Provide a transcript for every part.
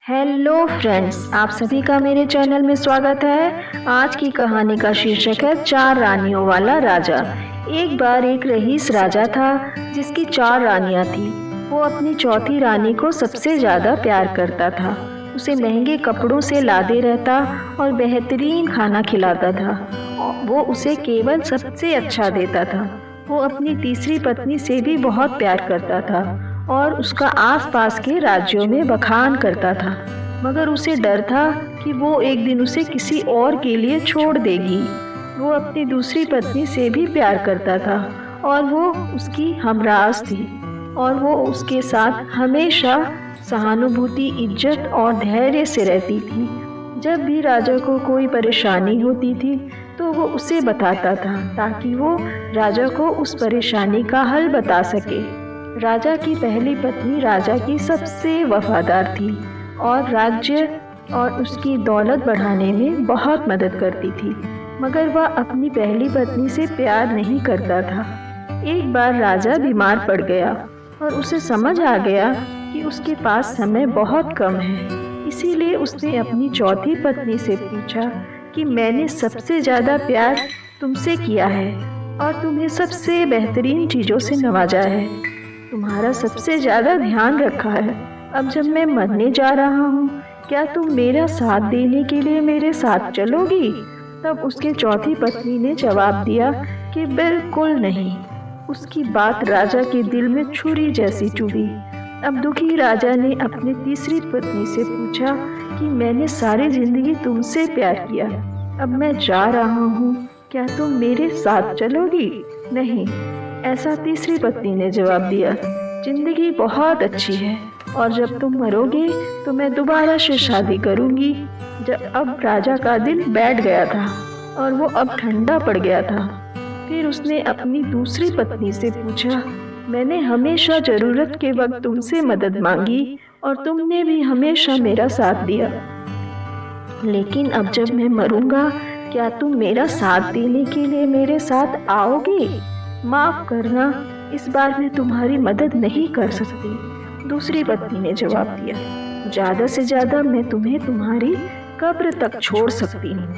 Hello friends, आप सभी का मेरे चैनल में स्वागत है। आज की कहानी का शीर्षक है चार रानियों वाला राजा। एक बार एक रईस राजा था जिसकी चार रानियां थी। वो अपनी चौथी रानी को सबसे ज़्यादा प्यार करता था। उसे महंगे कपड़ों से लादे रहता और बेहतरीन खाना खिलाता था। वो उसे केवल सबसे अच्छा देता था। वो अपनी तीसरी पत्नी से भी बहुत प्यार करता था और उसका आसपास के राज्यों में बखान करता था, मगर उसे डर था कि वो एक दिन उसे किसी और के लिए छोड़ देगी। वो अपनी दूसरी पत्नी से भी प्यार करता था और वो उसकी हमराज थी और वो उसके साथ हमेशा सहानुभूति, इज्जत और धैर्य से रहती थी। जब भी राजा को कोई परेशानी होती थी तो वो उसे बताता था ताकि वो राजा को उस परेशानी का हल बता सके। राजा की पहली पत्नी राजा की सबसे वफादार थी और राज्य और उसकी दौलत बढ़ाने में बहुत मदद करती थी, मगर वह अपनी पहली पत्नी से प्यार नहीं करता था। एक बार राजा बीमार पड़ गया और उसे समझ आ गया कि उसके पास समय बहुत कम है। इसीलिए उसने अपनी चौथी पत्नी से पूछा कि मैंने सबसे ज़्यादा प्यार तुमसे किया है और तुम्हें सबसे बेहतरीन चीज़ों से नवाजा है, तुम्हारा सबसे ज़्यादा ध्यान रखा है। अब जब मैं मरने जा रहा हूँ, क्या तुम मेरा साथ देने के लिए मेरे साथ चलोगी? तब उसके चौथी पत्नी ने जवाब दिया कि बिल्कुल नहीं। उसकी बात राजा के दिल में छुरी जैसी चुभी। अब दुखी राजा ने अपनी तीसरी पत्नी से पूछा कि मैंने सारी जिंदगी तुमसे प्यार किया, अब मैं जा रहा हूँ, क्या तुम मेरे साथ चलोगी? नहीं, ऐसा तीसरी पत्नी ने जवाब दिया। जिंदगी बहुत अच्छी है और जब तुम मरोगे तो मैं दोबारा से शादी करूंगी। अब राजा का दिल बैठ गया था और वो अब ठंडा पड़ गया था। फिर उसने अपनी दूसरी पत्नी से पूछा, मैंने हमेशा ज़रूरत के वक्त तुमसे मदद मांगी और तुमने भी हमेशा मेरा साथ दिया, लेकिन अब जब मैं मरूंगा क्या तुम मेरा साथ देने के लिए मेरे साथ आओगे? माफ करना, इस बार मैं तुम्हारी मदद नहीं कर सकती। दूसरी पत्नी ने जवाब दिया, ज़्यादा से ज़्यादा मैं तुम्हें तुम्हारी कब्र तक छोड़ सकती हूँ।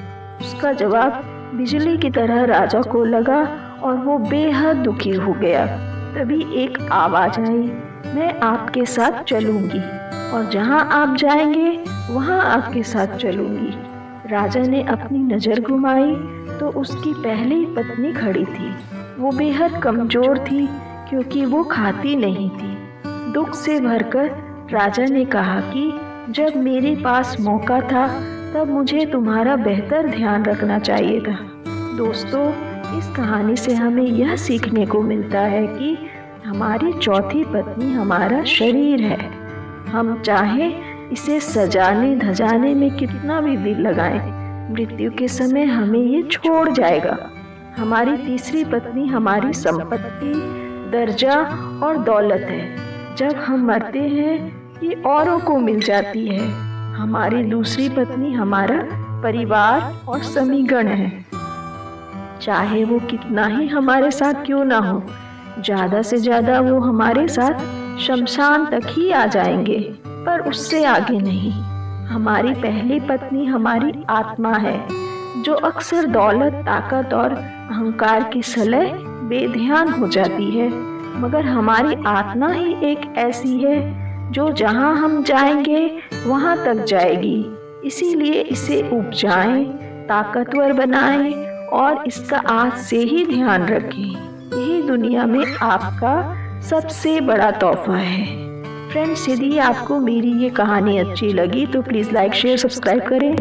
उसका जवाब बिजली की तरह राजा को लगा और वो बेहद दुखी हो गया। तभी एक आवाज़ आई, मैं आपके साथ चलूँगी और जहाँ आप जाएंगे वहाँ आपके साथ चलूँगी। राजा ने अपनी नज़र घुमाई तो उसकी पहली पत्नी खड़ी थी। वो बेहद कमज़ोर थी क्योंकि वो खाती नहीं थी। दुख से भरकर राजा ने कहा कि जब मेरे पास मौका था तब मुझे तुम्हारा बेहतर ध्यान रखना चाहिए था। दोस्तों, इस कहानी से हमें यह सीखने को मिलता है कि हमारी चौथी पत्नी हमारा शरीर है। हम चाहें इसे सजाने धजाने में कितना भी दिल लगाएं, मृत्यु के समय हमें ये छोड़ जाएगा। हमारी तीसरी पत्नी हमारी संपत्ति, दर्जा और दौलत है। जब हम मरते हैं ये औरों को मिल जाती है। हमारी दूसरी पत्नी हमारा परिवार और समीगण है, चाहे वो कितना ही हमारे साथ क्यों ना हो। ज़्यादा से ज़्यादा वो हमारे साथ शमशान तक ही आ जाएंगे, पर उससे आगे नहीं। हमारी पहली पत्नी हमारी आत्मा है जो अक्सर दौलत, ताकत और अहंकार की सलह बेध्यान हो जाती है, मगर हमारी आत्मा ही एक ऐसी है जो जहां हम जाएंगे वहां तक जाएगी। इसीलिए इसे उपजाएं, ताकतवर बनाएं और इसका आज से ही ध्यान रखें। यही दुनिया में आपका सबसे बड़ा तोहफा है। फ्रेंड्स, यदि आपको मेरी ये कहानी अच्छी लगी तो प्लीज़ लाइक, शेयर, सब्सक्राइब करें।